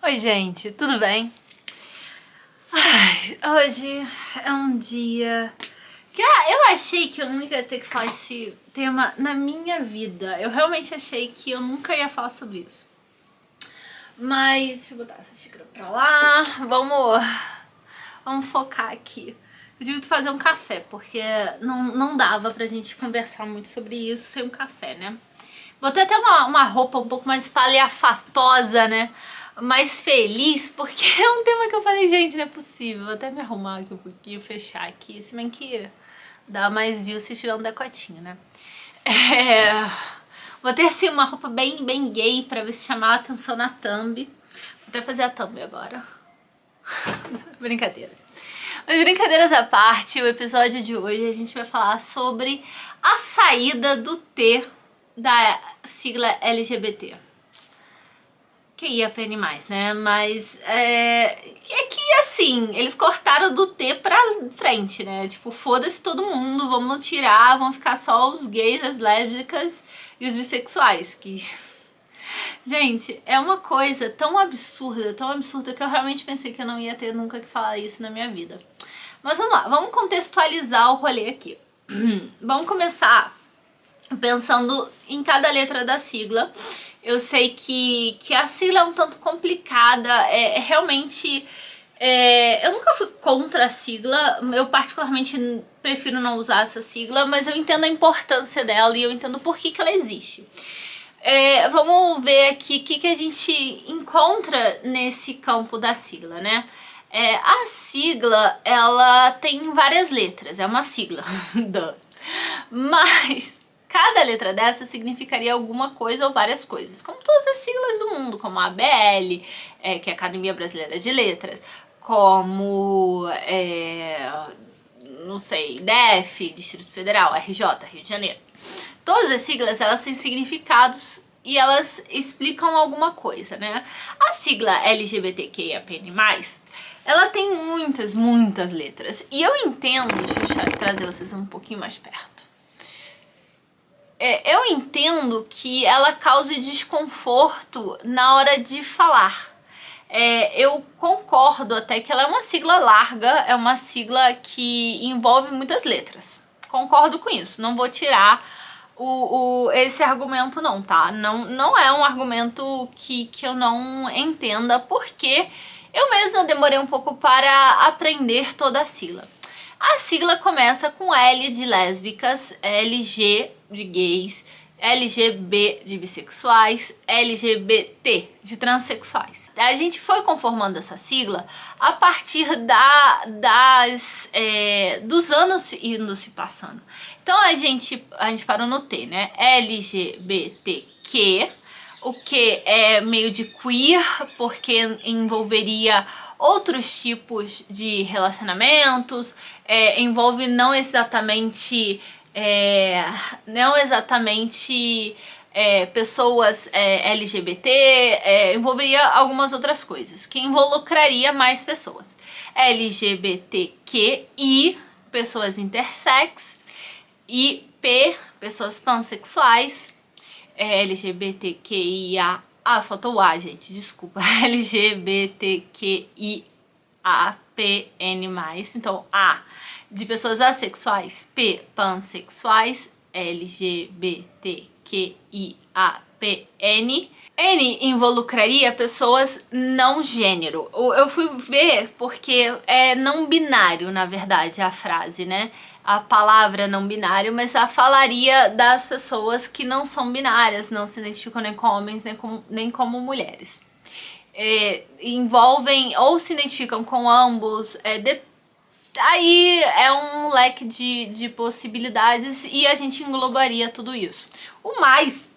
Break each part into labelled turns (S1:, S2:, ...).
S1: Oi, gente, tudo bem? Ai, hoje é um dia que eu achei que eu nunca ia ter que falar esse tema na minha vida. Eu realmente achei que eu nunca ia falar sobre isso. Mas deixa eu botar essa xícara pra lá. Vamos focar aqui. Eu tive que fazer um café, porque não dava pra gente conversar muito sobre isso sem um café, né? Botei até uma roupa um pouco mais espalhafatosa, né? Mais feliz, porque é um tema que eu falei, gente, não é possível. Vou até me arrumar aqui um pouquinho, fechar aqui. Se bem que dá mais view se tiver um decotinho, né? Botei assim uma roupa bem gay pra ver se chamava atenção na thumb. Vou até fazer a thumb agora. Brincadeira. Mas brincadeiras à parte, o episódio de hoje a gente vai falar sobre a saída do T da sigla LGBT. QIAPN+, né? Mas é que assim, eles cortaram do T pra frente, né? Tipo, foda-se todo mundo, vamos tirar, vão ficar só os gays, as lésbicas e os bissexuais, que... Gente, é uma coisa tão absurda que eu realmente pensei que eu não ia ter nunca que falar isso na minha vida. Mas vamos lá, vamos contextualizar o rolê aqui. Vamos começar pensando em cada letra da sigla. Eu sei que a sigla é um tanto complicada, realmente... eu nunca fui contra a sigla, eu particularmente prefiro não usar essa sigla, mas eu entendo a importância dela e eu entendo por que ela existe. Vamos ver aqui o que a gente encontra nesse campo da sigla, né? A sigla, ela tem várias letras, é uma sigla, mas cada letra dessa significaria alguma coisa ou várias coisas, como todas as siglas do mundo, como a ABL, que é a Academia Brasileira de Letras, como, não sei, DF, Distrito Federal, RJ, Rio de Janeiro. Todas as siglas, elas têm significados e elas explicam alguma coisa, né? A sigla LGBTQIAPN+, ela tem muitas letras. E eu entendo, deixa eu trazer vocês um pouquinho mais perto. Eu entendo que ela cause desconforto na hora de falar. Eu concordo até que ela é uma sigla larga, é uma sigla que envolve muitas letras. Concordo com isso, não vou tirar esse argumento não, tá? Não é um argumento que eu não entenda, porque eu mesma demorei um pouco para aprender toda a sigla. A sigla começa com L de lésbicas, LG de gays, LGB de bissexuais, LGBT de transexuais. A gente foi conformando essa sigla a partir dos anos indo se passando. Então a gente parou no T, né? LGBTQ, o que é meio de queer, porque envolveria outros tipos de relacionamentos, envolve não exatamente pessoas LGBT, envolveria algumas outras coisas, que involucraria mais pessoas. LGBTQI, pessoas intersex, IP, pessoas pansexuais, LGBTQIA, faltou o A, gente, desculpa, LGBTQIAPN+, então A de pessoas assexuais, P, pansexuais, LGBTQIAPN. N involucraria pessoas não gênero. Eu fui ver porque é não binário, na verdade, a frase, né? A palavra não binário, mas ela falaria das pessoas que não são binárias, não se identificam nem como homens, nem como mulheres. Envolvem ou se identificam com ambos, aí é um leque de possibilidades e a gente englobaria tudo isso. O mais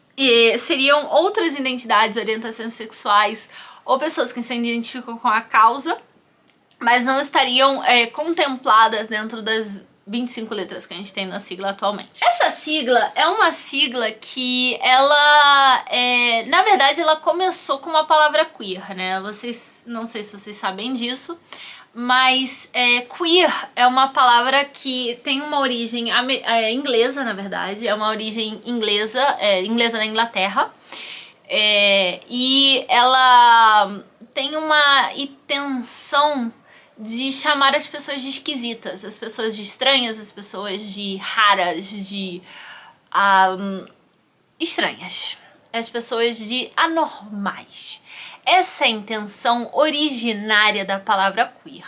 S1: seriam outras identidades, orientações sexuais ou pessoas que se identificam com a causa, mas não estariam contempladas dentro das 25 letras que a gente tem na sigla atualmente. Essa sigla é uma sigla que ela, na verdade, ela começou com uma palavra queer, né? Não sei se vocês sabem disso, mas queer é uma palavra que tem uma origem inglesa, na verdade, é uma origem inglesa, inglesa na Inglaterra, e ela tem uma intenção de chamar as pessoas de esquisitas, as pessoas de estranhas, as pessoas de raras, de estranhas, as pessoas de anormais. Essa é a intenção originária da palavra queer.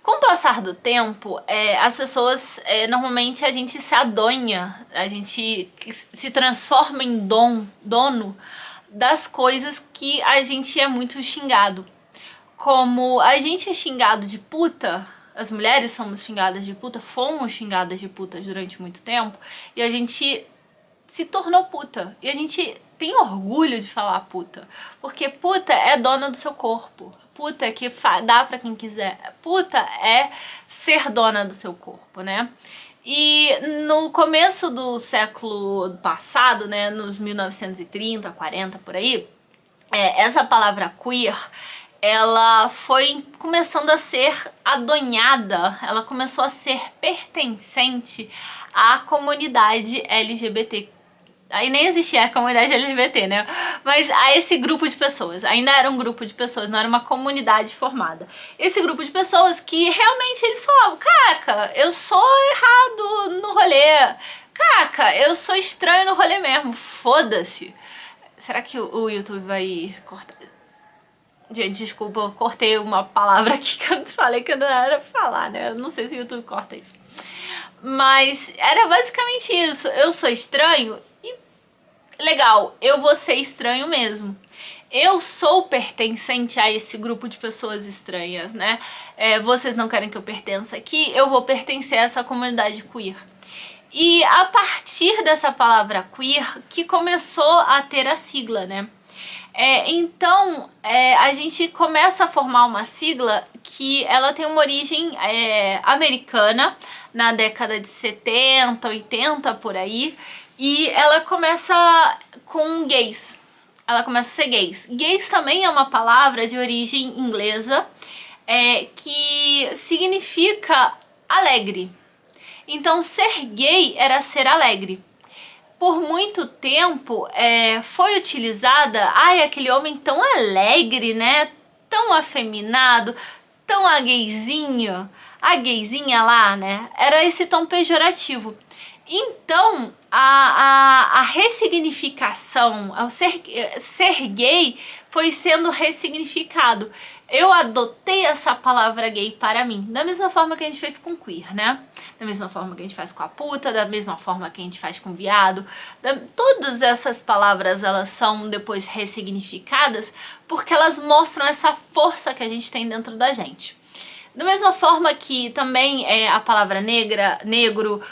S1: Com o passar do tempo, as pessoas, normalmente a gente se adonha, a gente se transforma em dono das coisas que a gente é muito xingado. Como a gente é xingado de puta, as mulheres somos xingadas de puta, fomos xingadas de puta durante muito tempo, e a gente se tornou puta. E a gente tem orgulho de falar puta, porque puta é dona do seu corpo. Puta é que dá pra quem quiser. Puta é ser dona do seu corpo, né? E no começo do século passado, né, nos 1930, 40, por aí, essa palavra queer, ela foi começando a ser adonhada, ela começou a ser pertencente à comunidade LGBT. Aí nem existia a comunidade LGBT, né? Mas a esse grupo de pessoas. Ainda era um grupo de pessoas, não era uma comunidade formada. Esse grupo de pessoas que realmente eles falavam: caca, eu sou errado no rolê. Caca, eu sou estranho no rolê mesmo. Foda-se. Será que o YouTube vai cortar? Gente, desculpa, eu cortei uma palavra aqui que eu falei que eu não era pra falar, né? Eu não sei se o YouTube corta isso. Mas era basicamente isso. Eu sou estranho e legal, eu vou ser estranho mesmo. Eu sou pertencente a esse grupo de pessoas estranhas, né? Vocês não querem que eu pertença aqui, eu vou pertencer a essa comunidade queer. E a partir dessa palavra queer que começou a ter a sigla, né? Então, a gente começa a formar uma sigla que ela tem uma origem americana, na década de 70, 80, por aí, e ela começa com gays. Ela começa a ser gays. Gays também é uma palavra de origem inglesa, que significa alegre. Então, ser gay era ser alegre. Por muito tempo foi utilizada, aquele homem tão alegre, né? Tão afeminado, tão a gayzinho, a gayzinha lá, né? Era esse tom pejorativo. Então, a ressignificação, ao ser gay, foi sendo ressignificado. Eu adotei essa palavra gay para mim, da mesma forma que a gente fez com queer, né? Da mesma forma que a gente faz com a puta, da mesma forma que a gente faz com viado. Todas essas palavras, elas são depois ressignificadas porque elas mostram essa força que a gente tem dentro da gente. Da mesma forma que também a palavra negra, negro,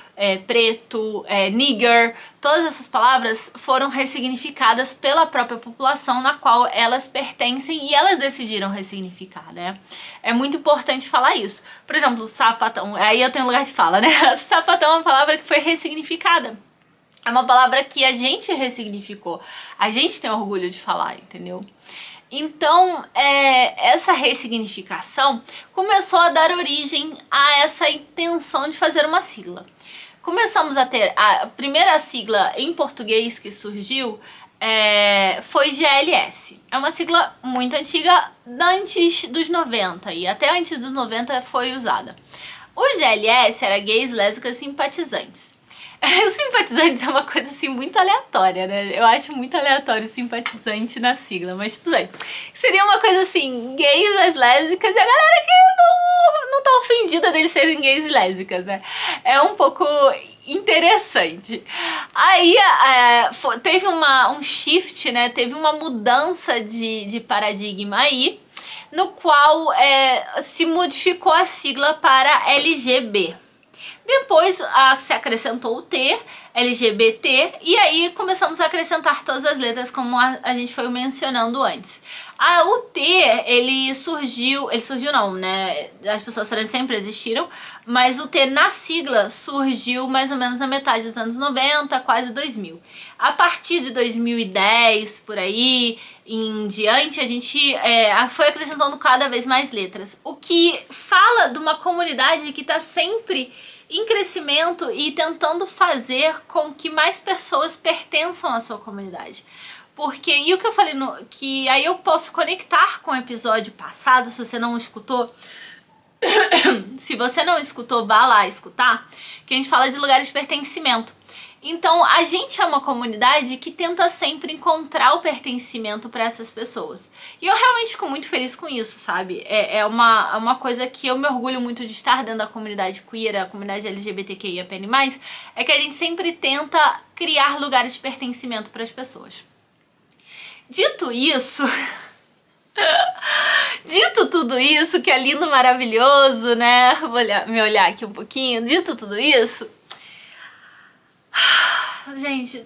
S1: preto, nigger, todas essas palavras foram ressignificadas pela própria população na qual elas pertencem e elas decidiram ressignificar, né? É muito importante falar isso. Por exemplo, sapatão, aí eu tenho lugar de fala, né? Sapatão é uma palavra que foi ressignificada. É uma palavra que a gente ressignificou. A gente tem orgulho de falar, entendeu? Então, essa ressignificação começou a dar origem a essa intenção de fazer uma sigla. Começamos a ter a primeira sigla em português que surgiu, foi GLS. É uma sigla muito antiga, antes dos 90, e até antes dos 90 foi usada. O GLS era gays, lésbicas, simpatizantes. Simpatizantes é uma coisa assim muito aleatória, né? Eu acho muito aleatório simpatizante na sigla, mas tudo bem. Seria uma coisa assim, gays, as lésbicas e a galera que não tá ofendida deles serem gays e lésbicas, né? É um pouco interessante. Aí teve um shift, né? Teve uma mudança de paradigma aí, no qual se modificou a sigla para LGB. Depois se acrescentou o T, LGBT, e aí começamos a acrescentar todas as letras como a gente foi mencionando antes. O T, ele surgiu não, né? As pessoas trans sempre existiram, mas o T na sigla surgiu mais ou menos na metade dos anos 90, quase 2000. A partir de 2010, por aí, em diante, a gente foi acrescentando cada vez mais letras. O que fala de uma comunidade que está sempre em crescimento e tentando fazer com que mais pessoas pertençam à sua comunidade. Porque, e o que eu falei, que aí eu posso conectar com o episódio passado, se você não escutou. Se você não escutou, vá lá escutar, que a gente fala de lugares de pertencimento. Então, a gente é uma comunidade que tenta sempre encontrar o pertencimento para essas pessoas. E eu realmente fico muito feliz com isso, sabe? É uma coisa que eu me orgulho muito de estar dentro da comunidade queer, a comunidade LGBTQIAPN+, é que a gente sempre tenta criar lugares de pertencimento para as pessoas. Dito isso... Dito tudo isso, que é lindo, maravilhoso, né? Vou me olhar aqui um pouquinho. Dito tudo isso... Gente,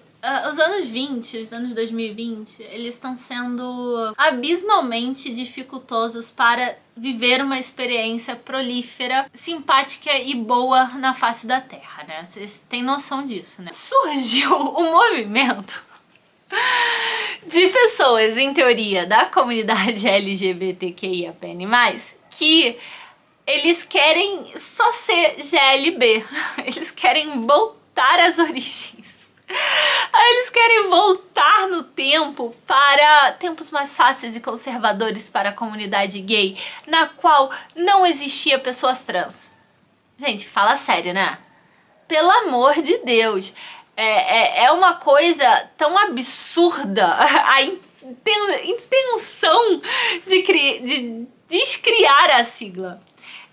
S1: os anos 20, os anos 2020, eles estão sendo abismalmente dificultosos para viver uma experiência prolífera, simpática e boa na face da Terra, né? Vocês têm noção disso, né? Surgiu um movimento de pessoas, em teoria, da comunidade LGBTQIAPN+, que eles querem só ser GLB, eles querem voltar às origens. Eles querem voltar no tempo para tempos mais fáceis e conservadores para a comunidade gay, na qual não existia pessoas trans. Gente, fala sério, né? Pelo amor de Deus. É uma coisa tão absurda a intenção de descriar a sigla.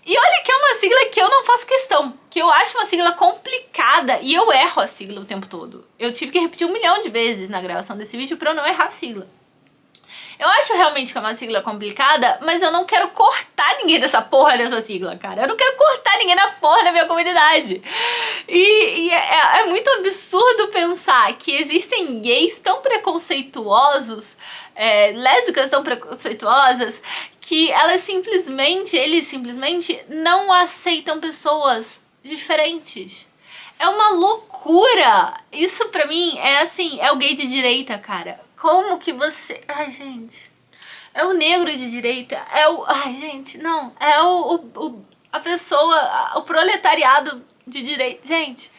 S1: E olha que é uma sigla que eu não faço questão, que eu acho uma sigla complicada e eu erro a sigla o tempo todo. Eu tive que repetir 1 milhão de vezes na gravação desse vídeo pra eu não errar a sigla. Eu acho realmente que é uma sigla complicada, mas eu não quero cortar ninguém dessa porra dessa sigla, cara. Eu não quero cortar ninguém da porra da minha comunidade. E é muito absurdo pensar que existem gays tão preconceituosos, lésbicas tão preconceituosas, que eles simplesmente não aceitam pessoas diferentes. É uma loucura! Isso pra mim é assim, é o gay de direita, cara. Como que você... Ai, gente. É o negro de direita. Ai, gente, não. É a pessoa, o proletariado de direita. Gente.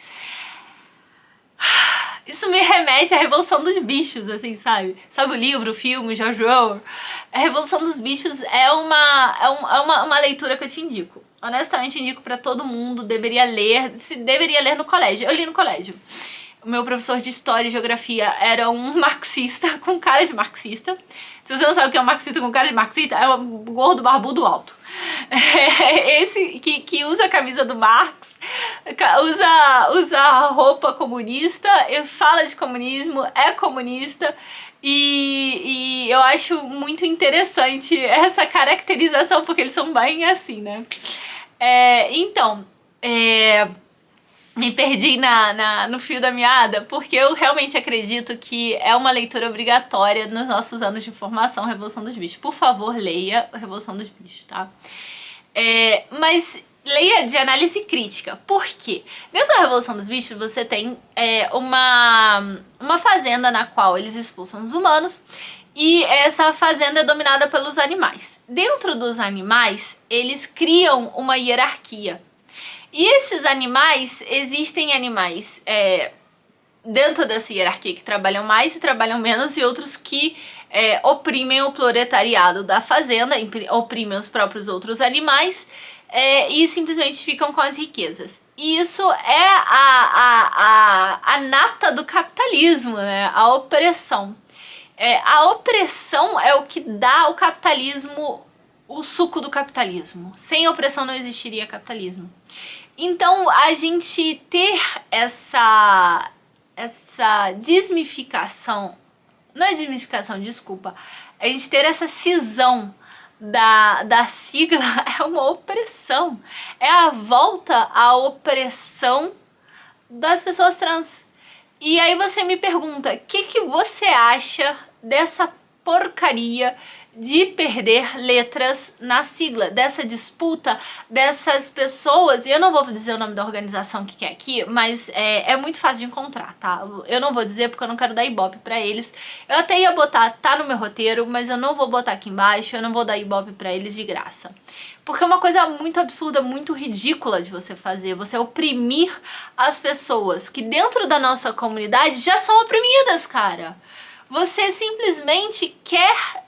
S1: Isso me remete à Revolução dos Bichos, assim, sabe? Sabe o livro, o filme, George Orwell? A Revolução dos Bichos é uma leitura que eu te indico. Honestamente, indico pra todo mundo. Deveria ler no colégio. Eu li no colégio. O meu professor de História e Geografia era um marxista com cara de marxista. Se você não sabe o que é um marxista com cara de marxista, é um gordo barbudo alto. Esse que usa a camisa do Marx, usa roupa comunista, fala de comunismo, é comunista. E eu acho muito interessante essa caracterização, porque eles são bem assim, né? Me perdi no fio da meada, porque eu realmente acredito que é uma leitura obrigatória nos nossos anos de formação, Revolução dos Bichos. Por favor, leia Revolução dos Bichos, tá? Mas leia de análise crítica. Por quê? Dentro da Revolução dos Bichos, você tem uma fazenda na qual eles expulsam os humanos, e essa fazenda é dominada pelos animais. Dentro dos animais, eles criam uma hierarquia. E esses animais, existem animais dentro dessa hierarquia que trabalham mais e trabalham menos, e outros que oprimem o proletariado da fazenda, oprimem os próprios outros animais e simplesmente ficam com as riquezas. E isso é a nata do capitalismo, né? A opressão. A opressão é o que dá ao capitalismo o suco do capitalismo. Sem opressão não existiria capitalismo. Então, a gente ter essa desmificação, não é desmificação, desculpa, a gente ter essa cisão da sigla é uma opressão. É a volta à opressão das pessoas trans. E aí você me pergunta, o que você acha dessa porcaria de perder letras na sigla, dessa disputa dessas pessoas, e eu não vou dizer o nome da organização que é aqui, mas é muito fácil de encontrar, tá? Eu não vou dizer porque eu não quero dar ibope pra eles. Eu até ia botar, tá no meu roteiro, mas eu não vou botar aqui embaixo, eu não vou dar ibope pra eles de graça. Porque é uma coisa muito absurda, muito ridícula de você fazer, você oprimir as pessoas que dentro da nossa comunidade já são oprimidas, cara. Você simplesmente quer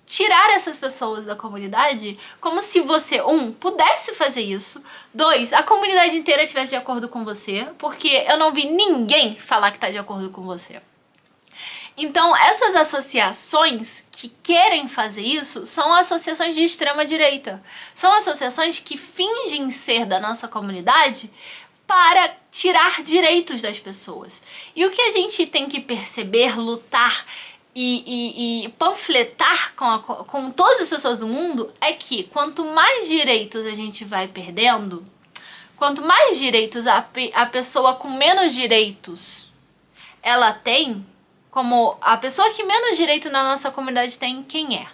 S1: tirar essas pessoas da comunidade como se você, pudesse fazer isso, a comunidade inteira estivesse de acordo com você, porque eu não vi ninguém falar que está de acordo com você. Então, essas associações que querem fazer isso são associações de extrema direita. São associações que fingem ser da nossa comunidade para tirar direitos das pessoas. E o que a gente tem que perceber, lutar e panfletar com todas as pessoas do mundo é que quanto mais direitos a gente vai perdendo, quanto mais direitos a pessoa com menos direitos ela tem, como a pessoa que menos direito na nossa comunidade tem, quem é?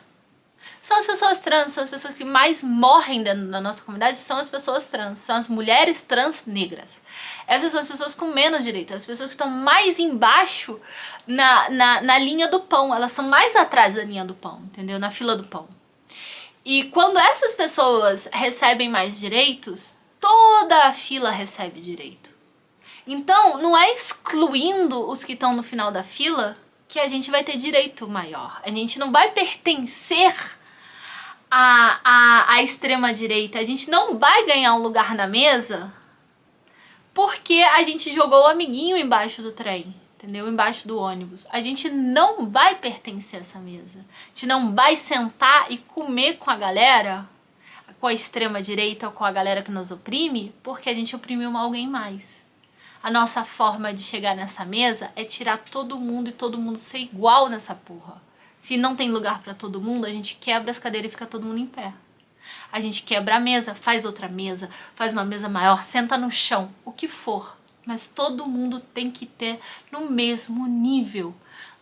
S1: São as pessoas trans, são as pessoas que mais morrem dentro da nossa comunidade, são as pessoas trans, são as mulheres trans negras. Essas são as pessoas com menos direito, as pessoas que estão mais embaixo na linha do pão, elas estão mais atrás da linha do pão, entendeu? Na fila do pão. E quando essas pessoas recebem mais direitos, toda a fila recebe direito. Então, não é excluindo os que estão no final da fila que a gente vai ter direito maior. A gente não vai pertencer à extrema-direita. A gente não vai ganhar um lugar na mesa porque a gente jogou o amiguinho embaixo do trem, entendeu? Embaixo do ônibus. A gente não vai pertencer a essa mesa. A gente não vai sentar e comer com a galera, com a extrema-direita ou com a galera que nos oprime, porque a gente oprimiu alguém mais. A nossa forma de chegar nessa mesa é tirar todo mundo e todo mundo ser igual nessa porra. Se não tem lugar pra todo mundo, a gente quebra as cadeiras e fica todo mundo em pé. A gente quebra a mesa, faz outra mesa, faz uma mesa maior, senta no chão, o que for. Mas todo mundo tem que ter no mesmo nível.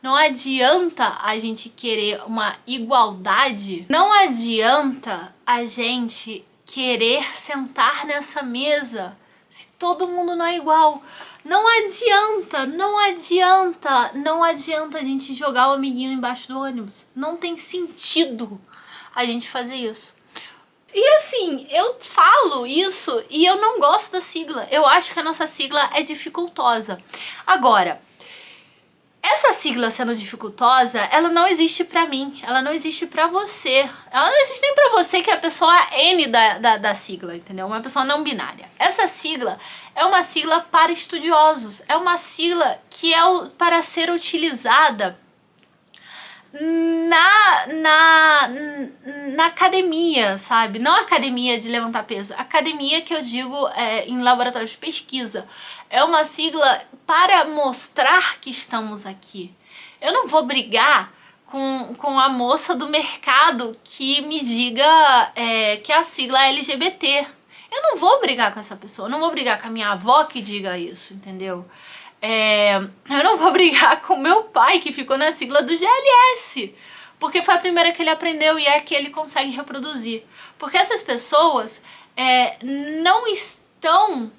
S1: Não adianta a gente querer uma igualdade, não adianta a gente querer sentar nessa mesa se todo mundo não é igual. Não adianta a gente jogar o amiguinho embaixo do ônibus. Não tem sentido a gente fazer isso. E assim, eu falo isso e eu não gosto da sigla. Eu acho que a nossa sigla é dificultosa. Agora, essa sigla sendo dificultosa, ela não existe pra mim, ela não existe pra você. Ela não existe nem pra você que é a pessoa N da sigla, entendeu? Uma pessoa não binária. Essa sigla é uma sigla para estudiosos, é uma sigla que é para ser utilizada na academia, sabe? Não academia de levantar peso, academia que eu digo em laboratórios de pesquisa. É uma sigla para mostrar que estamos aqui. Eu não vou brigar com a moça do mercado que me diga que a sigla é LGBT. Eu não vou brigar com essa pessoa, eu não vou brigar com a minha avó que diga isso, entendeu? Eu não vou brigar com meu pai que ficou na sigla do GLS, porque foi a primeira que ele aprendeu e é a que ele consegue reproduzir. Porque essas pessoas não estão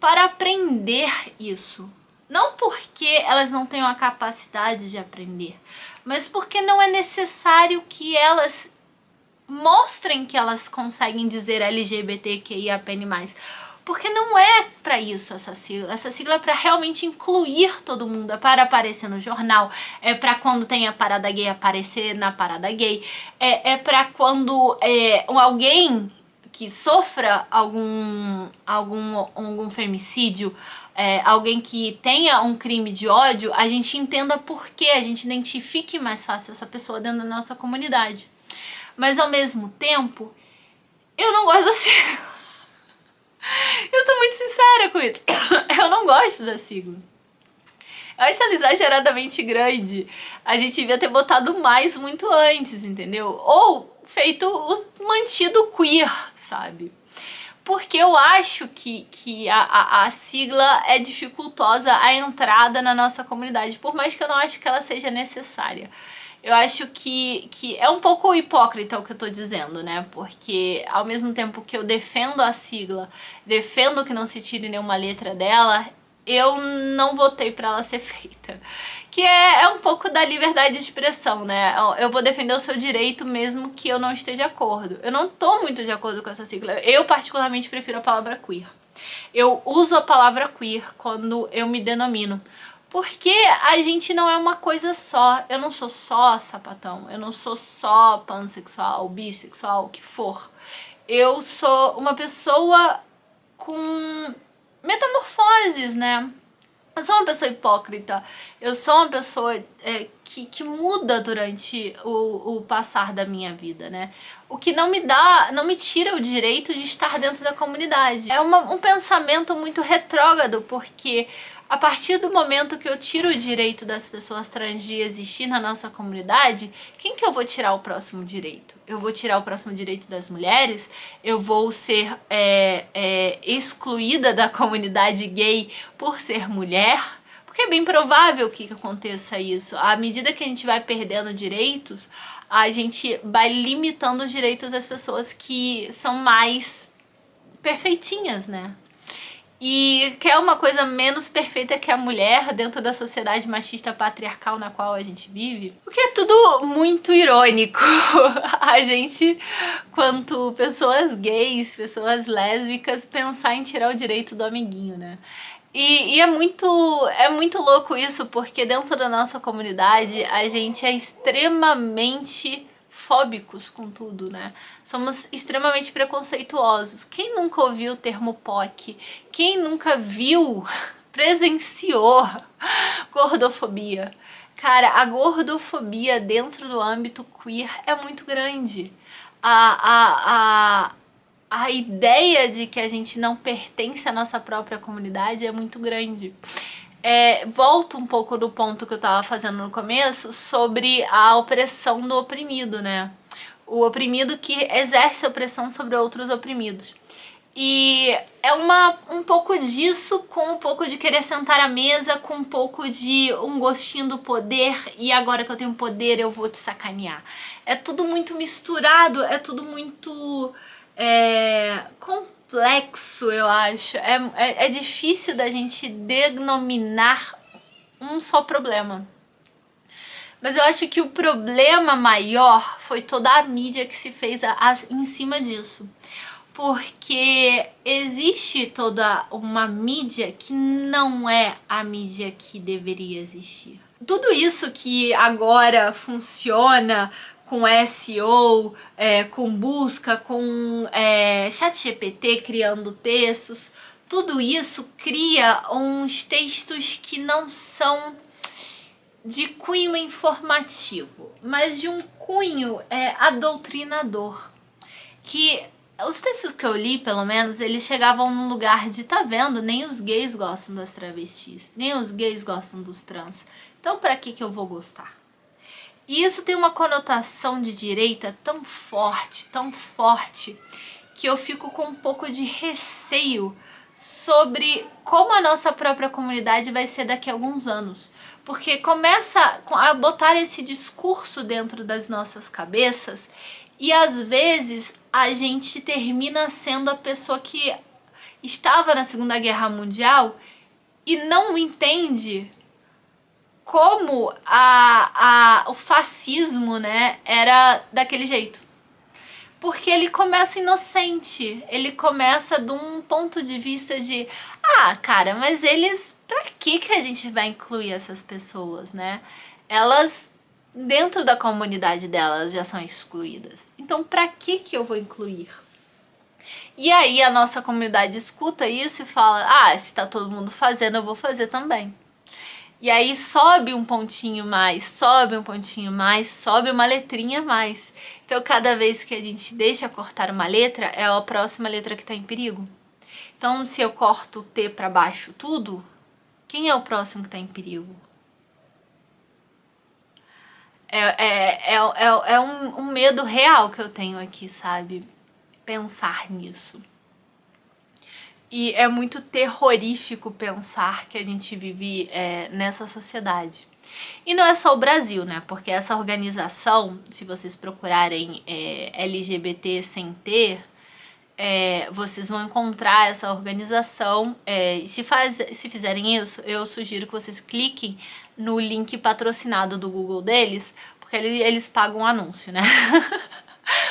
S1: para aprender isso. Não porque elas não tenham a capacidade de aprender, mas porque não é necessário que elas mostrem que elas conseguem dizer LGBTQIAPN+. Porque não é pra isso essa sigla. Essa sigla é pra realmente incluir todo mundo, é para aparecer no jornal, é pra quando tem a parada gay aparecer na parada gay, é pra quando alguém que sofra algum femicídio, alguém que tenha um crime de ódio, a gente entenda por que, a gente identifique mais fácil essa pessoa dentro da nossa comunidade. Mas ao mesmo tempo, eu não gosto da sigla. Eu tô muito sincera com isso. Eu não gosto da sigla. Eu acho ela exageradamente grande. A gente devia ter botado mais muito antes, entendeu? Ou mantido queer, sabe? Porque eu acho que a sigla é dificultosa a entrada na nossa comunidade, por mais que eu não acho que ela seja necessária. Eu acho que é um pouco hipócrita o que eu tô dizendo, né? Porque ao mesmo tempo que eu defendo a sigla, defendo que não se tire nenhuma letra dela, eu não votei pra ela ser feita. Que é um pouco da liberdade de expressão, né? Eu vou defender o seu direito mesmo que eu não esteja de acordo. Eu não tô muito de acordo com essa sigla. Eu particularmente prefiro a palavra queer. Eu uso a palavra queer quando eu me denomino. Porque a gente não é uma coisa só. Eu não sou só sapatão, eu não sou só pansexual, bissexual, o que for. Eu sou uma pessoa com metamorfoses, né? Eu sou uma pessoa hipócrita, eu sou uma pessoa que muda durante o passar da minha vida, né? O que não me tira o direito de estar dentro da comunidade. É um pensamento muito retrógrado, porque a partir do momento que eu tiro o direito das pessoas trans de existir na nossa comunidade, quem que eu vou tirar o próximo direito? Eu vou tirar o próximo direito das mulheres? Eu vou ser excluída da comunidade gay por ser mulher? Porque é bem provável que aconteça isso. À medida que a gente vai perdendo direitos, a gente vai limitando os direitos das pessoas que são mais perfeitinhas, né? E quer uma coisa menos perfeita que a mulher dentro da sociedade machista patriarcal na qual a gente vive? O que é tudo muito irônico. A gente, quanto pessoas gays, pessoas lésbicas, pensar em tirar o direito do amiguinho, né? E é muito louco isso, porque dentro da nossa comunidade a gente é extremamente fóbicos com tudo, né? Somos extremamente preconceituosos. Quem nunca ouviu o termo POC? Quem nunca viu, presenciou gordofobia? Cara, a gordofobia dentro do âmbito queer é muito grande. A ideia de que a gente não pertence à nossa própria comunidade é muito grande. Volto um pouco do ponto que eu tava fazendo no começo sobre a opressão do oprimido, né? O oprimido que exerce opressão sobre outros oprimidos. E é um pouco disso com um pouco de querer sentar à mesa, com um pouco de um gostinho do poder, e agora que eu tenho poder eu vou te sacanear. É tudo muito misturado, é tudo muito complexo, eu acho. É difícil da gente denominar um só problema. Mas eu acho que o problema maior foi toda a mídia que se fez em cima disso. Porque existe toda uma mídia que não é a mídia que deveria existir. Tudo isso que agora funciona com SEO, com busca, com ChatGPT criando textos, tudo isso cria uns textos que não são de cunho informativo, mas de um cunho adoctrinador. Que os textos que eu li, pelo menos, eles chegavam num lugar de, tá vendo, nem os gays gostam das travestis, nem os gays gostam dos trans, então pra que eu vou gostar? E isso tem uma conotação de direita tão forte, que eu fico com um pouco de receio sobre como a nossa própria comunidade vai ser daqui a alguns anos. Porque começa a botar esse discurso dentro das nossas cabeças e às vezes a gente termina sendo a pessoa que estava na Segunda Guerra Mundial e não entende como o fascismo, né, era daquele jeito. Porque ele começa inocente, ele começa de um ponto de vista de cara, mas eles, pra que a gente vai incluir essas pessoas, né? Elas, dentro da comunidade delas, já são excluídas. Então pra que eu vou incluir? E aí a nossa comunidade escuta isso e fala, se tá todo mundo fazendo, eu vou fazer também. E aí sobe um pontinho mais, sobe um pontinho mais, sobe uma letrinha a mais. Então cada vez que a gente deixa cortar uma letra, é a próxima letra que está em perigo. Então se eu corto o T para baixo tudo, quem é o próximo que está em perigo? É um medo real que eu tenho aqui, sabe? Pensar nisso. E é muito terrorífico pensar que a gente vive nessa sociedade. E não é só o Brasil, né? Porque essa organização, se vocês procurarem LGBT sem ter, vocês vão encontrar essa organização. E se fizerem isso, eu sugiro que vocês cliquem no link patrocinado do Google deles, porque eles pagam um anúncio, né?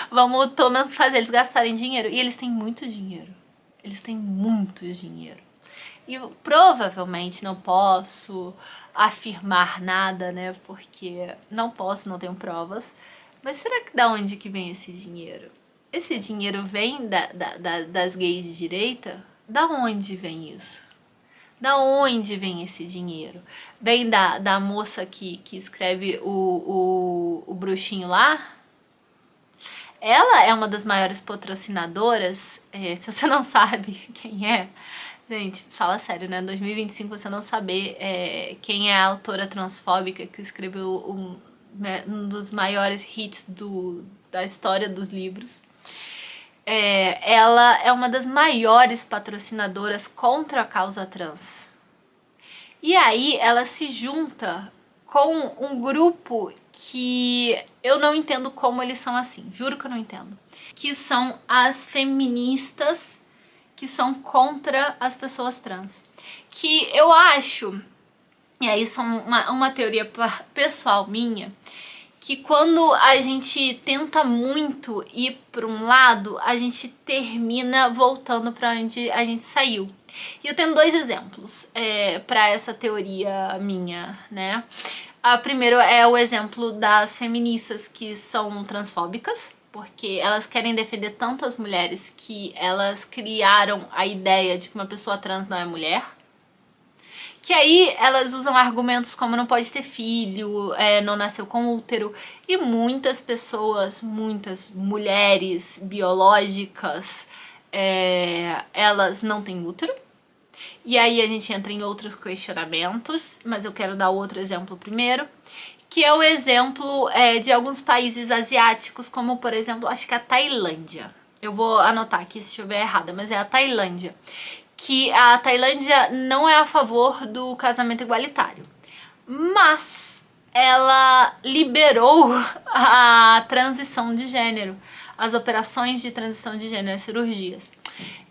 S1: Vamos pelo menos fazer eles gastarem dinheiro. E eles têm muito dinheiro. Eles têm muito dinheiro. E eu provavelmente não posso afirmar nada, né? Porque não posso, não tenho provas. Mas será que da onde que vem esse dinheiro? Esse dinheiro vem das gays de direita? Da onde vem isso? Da onde vem esse dinheiro? Vem da moça que escreve o bruxinho lá? Ela é uma das maiores patrocinadoras. Se você não sabe quem é, gente, fala sério, né? Em 2025 você não saber quem é a autora transfóbica que escreveu um dos maiores hits da história dos livros. Ela é uma das maiores patrocinadoras contra a causa trans. E aí ela se junta com um grupo que eu não entendo como eles são assim, juro que eu não entendo. Que são as feministas que são contra as pessoas trans. Que eu acho, e aí isso é uma teoria pessoal minha, que quando a gente tenta muito ir para um lado, a gente termina voltando para onde a gente saiu. E eu tenho 2 exemplos para essa teoria minha, né? A primeiro é o exemplo das feministas que são transfóbicas, porque elas querem defender tanto as mulheres que elas criaram a ideia de que uma pessoa trans não é mulher. Que aí elas usam argumentos como não pode ter filho, não nasceu com útero. E muitas pessoas, muitas mulheres biológicas, elas não têm útero. E aí a gente entra em outros questionamentos, mas eu quero dar outro exemplo primeiro. Que é o exemplo de alguns países asiáticos, como por exemplo, acho que a Tailândia. Eu vou anotar aqui se estiver errada, mas é a Tailândia. Que a Tailândia não é a favor do casamento igualitário, mas ela liberou a transição de gênero, as operações de transição de gênero, as cirurgias.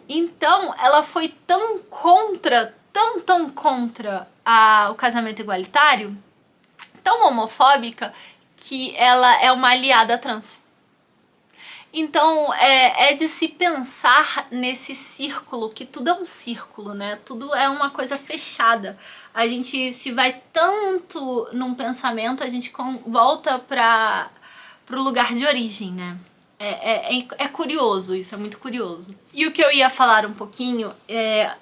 S1: Então ela foi tão contra, tão contra o casamento igualitário, tão homofóbica, que ela é uma aliada trans. Então, é de se pensar nesse círculo, que tudo é um círculo, né? Tudo é uma coisa fechada. A gente se vai tanto num pensamento, a gente volta para o lugar de origem, né? É curioso, isso é muito curioso. E o que eu ia falar um pouquinho,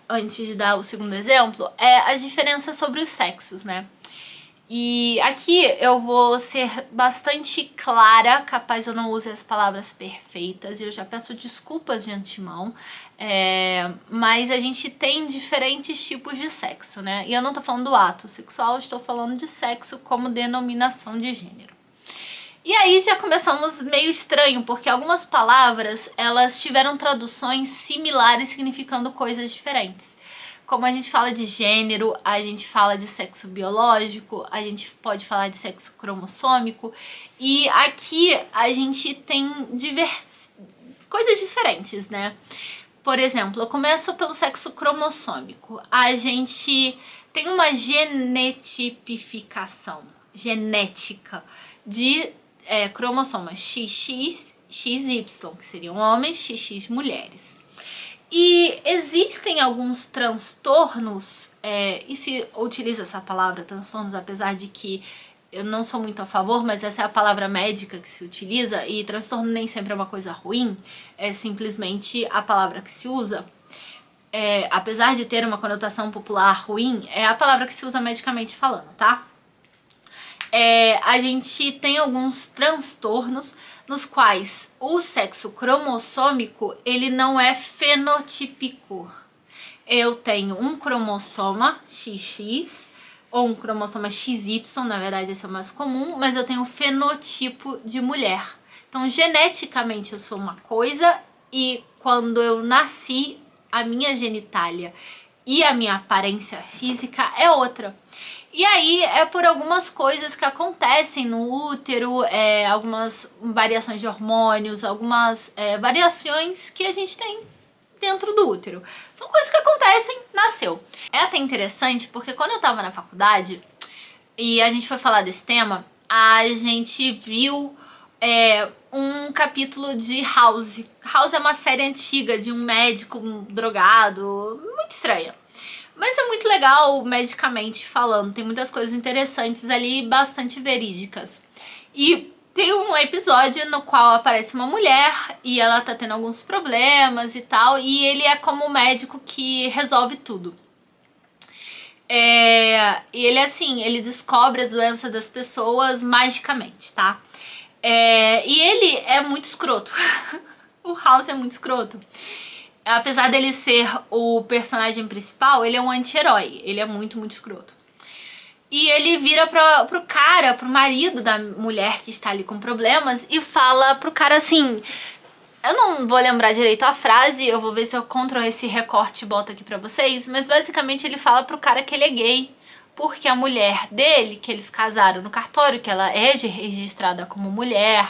S1: antes de dar o segundo exemplo, é as diferenças sobre os sexos, né? E aqui eu vou ser bastante clara, capaz eu não use as palavras perfeitas, e eu já peço desculpas de antemão, mas a gente tem diferentes tipos de sexo, né? E eu não tô falando do ato sexual, eu estou falando de sexo como denominação de gênero. E aí já começamos meio estranho, porque algumas palavras, elas tiveram traduções similares significando coisas diferentes. Como a gente fala de gênero, a gente fala de sexo biológico, a gente pode falar de sexo cromossômico. E aqui a gente tem coisas diferentes, né? Por exemplo, eu começo pelo sexo cromossômico. A gente tem uma genetipificação genética de cromossomas XX, XY, que seriam homens, XX mulheres. E existem alguns transtornos, e se utiliza essa palavra transtornos, apesar de que eu não sou muito a favor, mas essa é a palavra médica que se utiliza, e transtorno nem sempre é uma coisa ruim, é simplesmente a palavra que se usa. Apesar de ter uma conotação popular ruim, é a palavra que se usa medicamente falando, tá? A gente tem alguns transtornos nos quais o sexo cromossômico, ele não é fenotípico. Eu tenho um cromossoma XX ou um cromossoma XY, na verdade esse é o mais comum, mas eu tenho o fenotipo de mulher. Então, geneticamente eu sou uma coisa e quando eu nasci, a minha genitália e a minha aparência física é outra. E aí é por algumas coisas que acontecem no útero, algumas variações de hormônios, algumas variações que a gente tem dentro do útero. São coisas que acontecem, nasceu. É até interessante porque quando eu tava na faculdade e a gente foi falar desse tema, a gente viu um capítulo de House. House é uma série antiga de um médico drogado, muito estranha. Mas é muito legal medicamente falando, tem muitas coisas interessantes ali, bastante verídicas. E tem um episódio no qual aparece uma mulher e ela tá tendo alguns problemas e tal, e ele é como um médico que resolve tudo. E ele assim, ele descobre as doenças das pessoas magicamente, tá? E ele é muito escroto. O House é muito escroto. Apesar dele ser o personagem principal, ele é um anti-herói. Ele é muito, muito escroto. E ele vira pro marido da mulher que está ali com problemas e fala pro cara assim... Eu não vou lembrar direito a frase, eu vou ver se eu encontro esse recorte e boto aqui pra vocês, mas basicamente ele fala pro cara que ele é gay, porque a mulher dele, que eles casaram no cartório, que ela é registrada como mulher,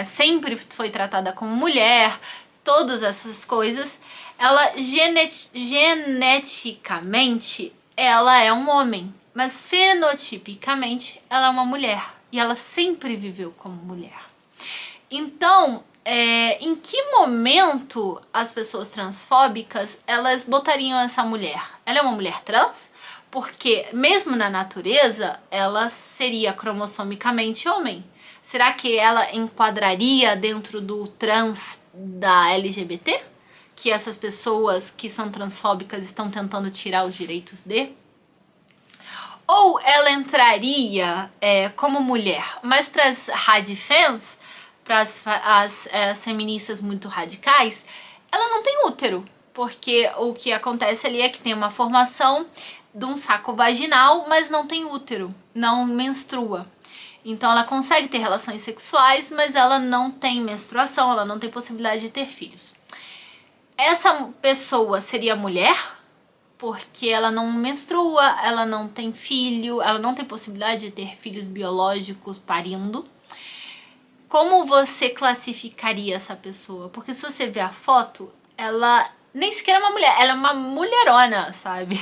S1: sempre foi tratada como mulher, todas essas coisas, ela geneticamente ela é um homem, mas fenotipicamente ela é uma mulher, e ela sempre viveu como mulher. Então, em que momento as pessoas transfóbicas elas botariam essa mulher? Ela é uma mulher trans? Porque mesmo na natureza ela seria cromossomicamente homem. Será que ela enquadraria dentro do trans da LGBT? Que essas pessoas que são transfóbicas estão tentando tirar os direitos de? Ou ela entraria como mulher? Mas para as radifans, para as feministas muito radicais, ela não tem útero, porque o que acontece ali é que tem uma formação de um saco vaginal, mas não tem útero, não menstrua. Então ela consegue ter relações sexuais, mas ela não tem menstruação, ela não tem possibilidade de ter filhos. Essa pessoa seria mulher, porque ela não menstrua, ela não tem filho, ela não tem possibilidade de ter filhos biológicos parindo. Como você classificaria essa pessoa? Porque se você ver a foto, ela nem sequer é uma mulher, ela é uma mulherona, sabe?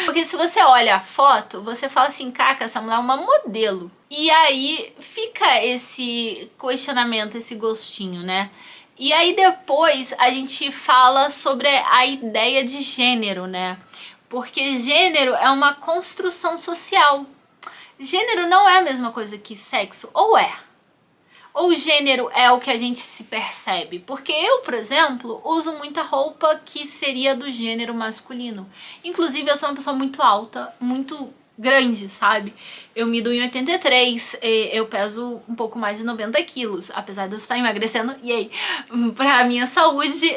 S1: Porque se você olha a foto, você fala assim, caca, essa mulher é uma modelo. E aí fica esse questionamento, esse gostinho, né? E aí depois a gente fala sobre a ideia de gênero, né? Porque gênero é uma construção social. Gênero não é a mesma coisa que sexo, ou é? Ou gênero é o que a gente se percebe? Porque eu, por exemplo, uso muita roupa que seria do gênero masculino. Inclusive, eu sou uma pessoa muito alta, muito grande, sabe? Eu mido 1,83, eu peso um pouco mais de 90 quilos, apesar de eu estar emagrecendo, e aí, pra minha saúde,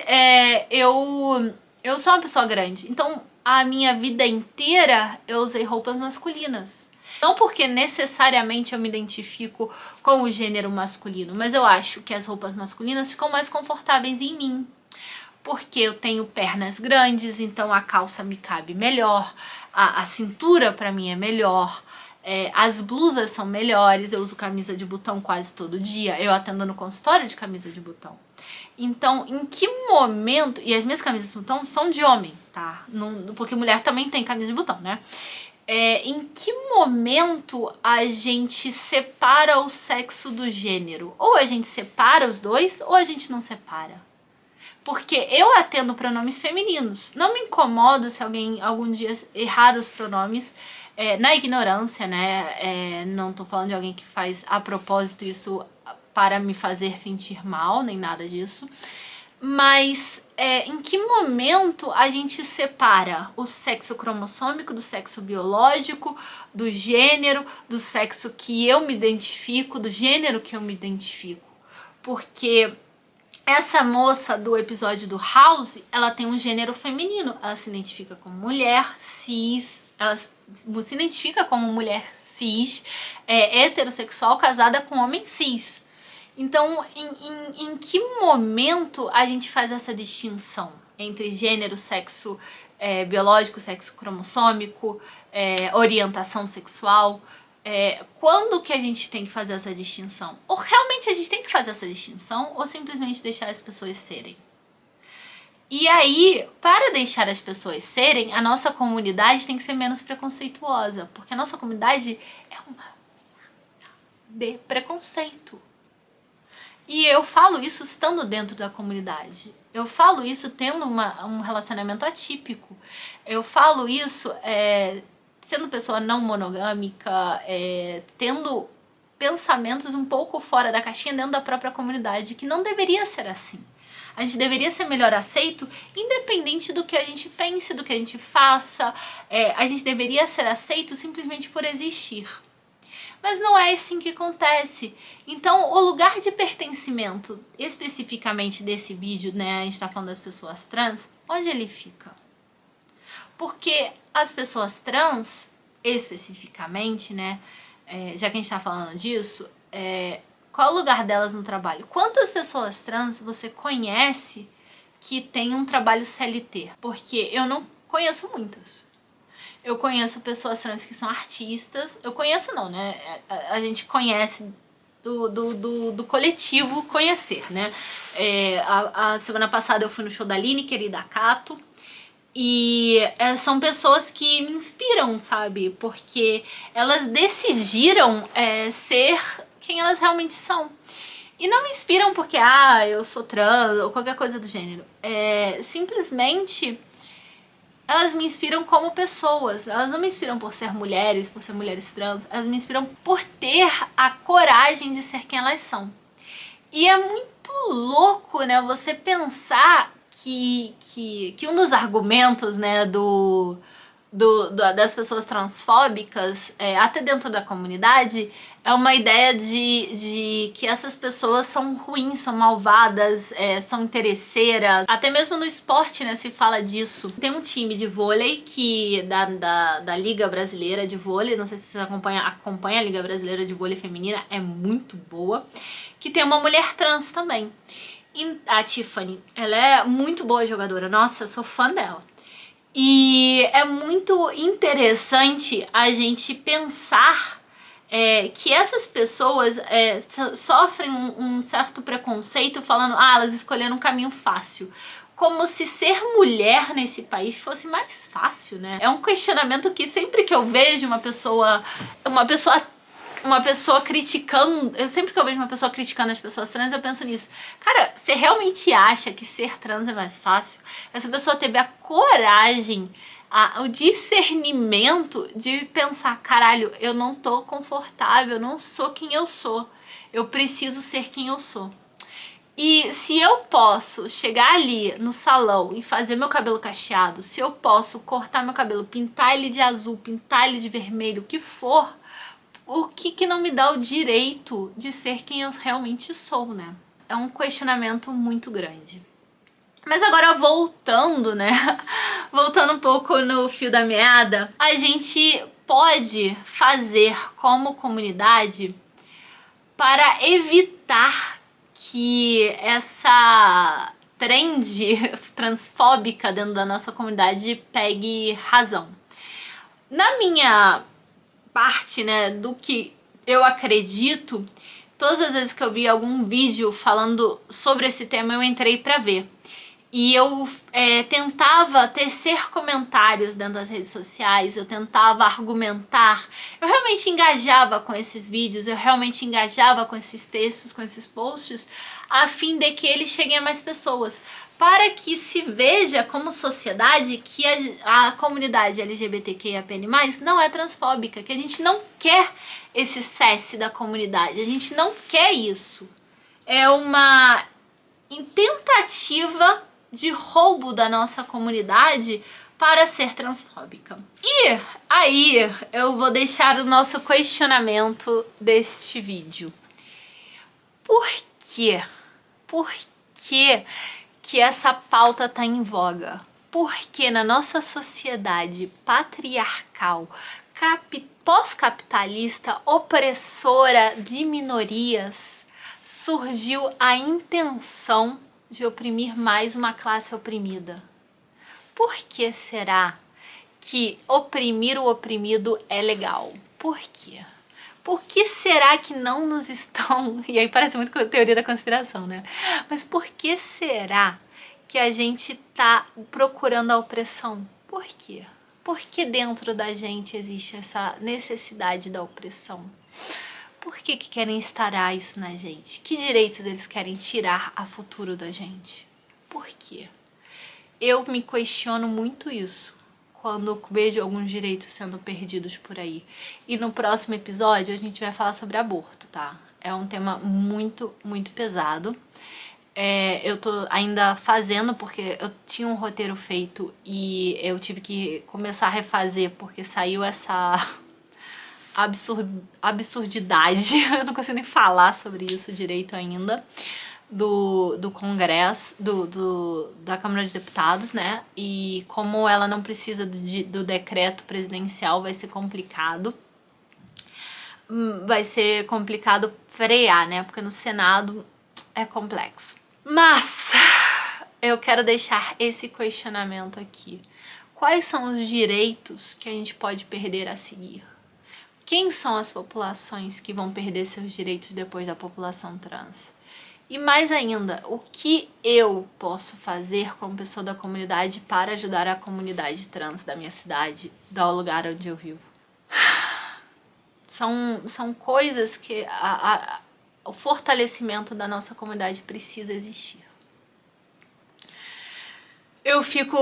S1: eu sou uma pessoa grande. Então, a minha vida inteira, eu usei roupas masculinas. Não porque necessariamente eu me identifico com o gênero masculino, mas eu acho que as roupas masculinas ficam mais confortáveis em mim. Porque eu tenho pernas grandes, então a calça me cabe melhor, a cintura pra mim é melhor, as blusas são melhores, eu uso camisa de botão quase todo dia, eu atendo no consultório de camisa de botão. Então, em que momento... E as minhas camisas de botão são de homem, tá? Não, porque mulher também tem camisa de botão, né? Em que momento a gente separa o sexo do gênero? Ou a gente separa os dois, ou a gente não separa. Porque eu atendo pronomes femininos. Não me incomodo se alguém algum dia errar os pronomes na ignorância, né? Não tô falando de alguém que faz a propósito isso para me fazer sentir mal, nem nada disso. Mas em que momento a gente separa o sexo cromossômico do sexo biológico, do gênero, do sexo que eu me identifico, do gênero que eu me identifico? Porque essa moça do episódio do House, ela tem um gênero feminino, ela se identifica como mulher cis, ela se identifica como mulher cis, heterossexual, casada com homem cis. Então, em que momento a gente faz essa distinção entre gênero, sexo biológico, sexo cromossômico, orientação sexual? Quando que a gente tem que fazer essa distinção? Ou realmente a gente tem que fazer essa distinção ou simplesmente deixar as pessoas serem? E aí, para deixar as pessoas serem, a nossa comunidade tem que ser menos preconceituosa, porque a nossa comunidade é uma de preconceito. E eu falo isso estando dentro da comunidade. Eu falo isso tendo um relacionamento atípico. Eu falo isso sendo pessoa não monogâmica, tendo pensamentos um pouco fora da caixinha dentro da própria comunidade, que não deveria ser assim. A gente deveria ser melhor aceito, independente do que a gente pense, do que a gente faça. A gente deveria ser aceito simplesmente por existir. Mas não é assim que acontece. Então, o lugar de pertencimento, especificamente desse vídeo, né, a gente tá falando das pessoas trans, onde ele fica? Porque as pessoas trans, especificamente, né, já que a gente tá falando disso, qual é o lugar delas no trabalho? Quantas pessoas trans você conhece que tem um trabalho CLT? Porque eu não conheço muitas. Eu conheço pessoas trans que são artistas. Eu conheço não, né? A gente conhece do coletivo conhecer, né? A semana passada eu fui no show da Lineker e da Cato. E são pessoas que me inspiram, sabe? Porque elas decidiram ser quem elas realmente são. E não me inspiram porque, eu sou trans ou qualquer coisa do gênero. Simplesmente elas me inspiram como pessoas. Elas não me inspiram por ser mulheres trans. Elas me inspiram por ter a coragem de ser quem elas são. E é muito louco, né, você pensar que um dos argumentos, né, das pessoas transfóbicas, até dentro da comunidade, é uma ideia de que essas pessoas são ruins, são malvadas, são interesseiras. Até mesmo no esporte, né, se fala disso. Tem um time de vôlei da Liga Brasileira de Vôlei, não sei se você acompanha a Liga Brasileira de Vôlei Feminina, é muito boa, que tem uma mulher trans também. E a Tiffany, ela é muito boa jogadora, nossa, eu sou fã dela. E é muito interessante a gente pensar que essas pessoas sofrem um certo preconceito falando, elas escolheram um caminho fácil. Como se ser mulher nesse país fosse mais fácil, né? É um questionamento que sempre que eu vejo uma pessoa criticando, sempre que eu vejo uma pessoa criticando as pessoas trans, eu penso nisso. Cara, você realmente acha que ser trans é mais fácil? Essa pessoa teve a coragem, o discernimento de pensar, caralho, eu não tô confortável, eu não sou quem eu sou. Eu preciso ser quem eu sou. E se eu posso chegar ali no salão e fazer meu cabelo cacheado, se eu posso cortar meu cabelo, pintar ele de azul, pintar ele de vermelho, o que for, o que não me dá o direito de ser quem eu realmente sou, né? É um questionamento muito grande. Mas agora voltando, né? Voltando um pouco no fio da meada, a gente pode fazer como comunidade para evitar que essa trend transfóbica dentro da nossa comunidade pegue razão. Na minha parte, né, do que eu acredito, todas as vezes que eu vi algum vídeo falando sobre esse tema, eu entrei pra ver. E eu tentava tecer comentários dentro das redes sociais, eu tentava argumentar, eu realmente engajava com esses vídeos, eu realmente engajava com esses textos, com esses posts, a fim de que eles cheguem a mais pessoas, para que se veja como sociedade que a comunidade LGBTQIAPN+, não é transfóbica, que a gente não quer esse cesse da comunidade, a gente não quer isso. É uma tentativa de roubo da nossa comunidade para ser transfóbica. E aí eu vou deixar o nosso questionamento deste vídeo. Por quê? Por que essa pauta tá em voga? Porque na nossa sociedade patriarcal, pós-capitalista, opressora de minorias, surgiu a intenção de oprimir mais uma classe oprimida. Por que será que oprimir o oprimido é legal? Por quê? Por que será que não nos estão... E aí parece muito com a teoria da conspiração, né? Mas por que será que a gente tá procurando a opressão? Por quê? Por que dentro da gente existe essa necessidade da opressão? Por que querem instaurar isso na gente? Que direitos eles querem tirar a futuro da gente? Por quê? Eu me questiono muito isso quando vejo alguns direitos sendo perdidos por aí. E no próximo episódio a gente vai falar sobre aborto, tá? É um tema muito, muito pesado. Eu tô ainda fazendo porque eu tinha um roteiro feito e eu tive que começar a refazer porque saiu essa absurdidade, eu não consigo nem falar sobre isso direito ainda, do Congresso, da Câmara de Deputados, né? E como ela não precisa do decreto presidencial, vai ser complicado. Vai ser complicado frear, né? Porque no Senado é complexo. Mas eu quero deixar esse questionamento aqui. Quais são os direitos que a gente pode perder a seguir? Quem são as populações que vão perder seus direitos depois da população trans? E mais ainda, o que eu posso fazer como pessoa da comunidade para ajudar a comunidade trans da minha cidade, do lugar onde eu vivo? São coisas que o fortalecimento da nossa comunidade precisa existir. Eu fico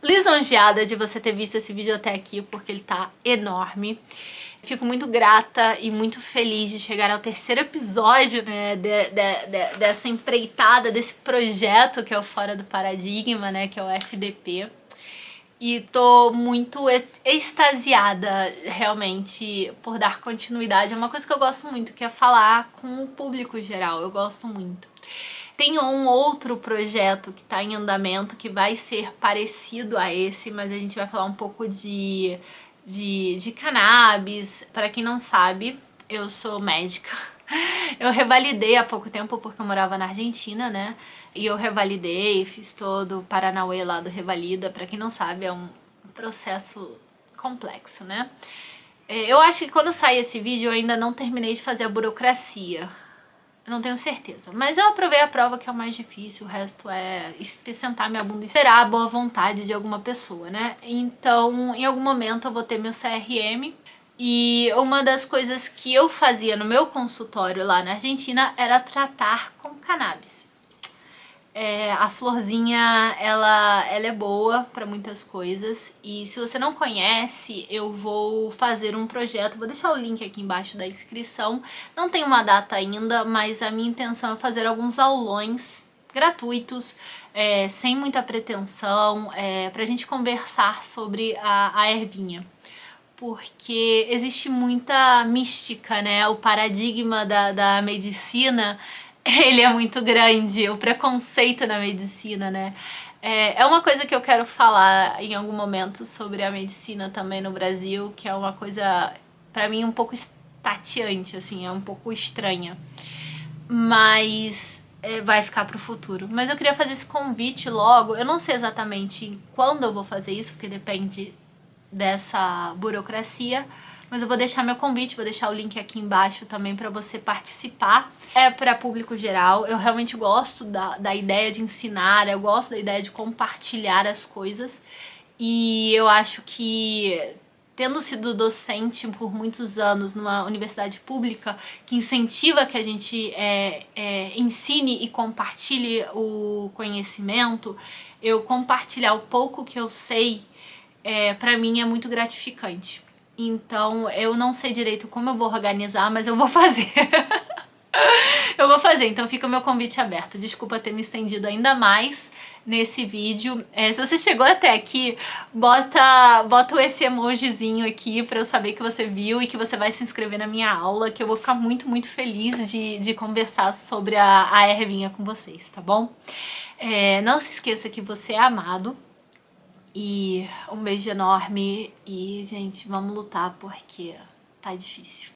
S1: lisonjeada de você ter visto esse vídeo até aqui, porque ele tá enorme. Fico muito grata e muito feliz de chegar ao terceiro episódio, né, dessa empreitada, desse projeto que é o Fora do Paradigma, né, que é o FDP. E tô muito extasiada, realmente, por dar continuidade. É uma coisa que eu gosto muito, que é falar com o público geral. Eu gosto muito. Tem um outro projeto que tá em andamento, que vai ser parecido a esse, mas a gente vai falar um pouco de cannabis. Para quem não sabe, eu sou médica. Eu revalidei há pouco tempo porque eu morava na Argentina, né? E eu revalidei, fiz todo o Paranauê lá do Revalida. Pra quem não sabe, é um processo complexo, né? Eu acho que quando sair esse vídeo eu ainda não terminei de fazer a burocracia. Eu não tenho certeza. Mas eu aprovei a prova, que é o mais difícil. O resto é sentar minha bunda e esperar a boa vontade de alguma pessoa, né? Então, em algum momento eu vou ter meu CRM. E uma das coisas que eu fazia no meu consultório lá na Argentina era tratar com cannabis. A florzinha, ela é boa para muitas coisas. E se você não conhece, eu vou fazer um projeto. Vou deixar o link aqui embaixo da inscrição. Não tem uma data ainda, mas a minha intenção é fazer alguns aulões gratuitos, sem muita pretensão, pra gente conversar sobre a ervinha. Porque existe muita mística, né? O paradigma da medicina, ele é muito grande, o preconceito na medicina, né? É uma coisa que eu quero falar em algum momento sobre a medicina também no Brasil, que é uma coisa, pra mim, um pouco tateante, assim, é um pouco estranha. Mas vai ficar pro futuro. Mas eu queria fazer esse convite logo. Eu não sei exatamente quando eu vou fazer isso, porque depende dessa burocracia, mas eu vou deixar meu convite, vou deixar o link aqui embaixo também para você participar. É para público geral. Eu realmente gosto da ideia de ensinar, eu gosto da ideia de compartilhar as coisas, e eu acho que, tendo sido docente por muitos anos numa universidade pública que incentiva que a gente ensine e compartilhe o conhecimento, eu compartilhar o pouco que eu sei, pra mim é muito gratificante. Então eu não sei direito como eu vou organizar, mas eu vou fazer. Eu vou fazer, então fica o meu convite aberto. Desculpa ter me estendido ainda mais nesse vídeo. Se você chegou até aqui, bota esse emojizinho aqui pra eu saber que você viu e que você vai se inscrever na minha aula, que eu vou ficar muito, muito feliz de conversar sobre a ervinha com vocês, tá bom? Não se esqueça que você é amado. E um beijo enorme e, gente, vamos lutar porque tá difícil.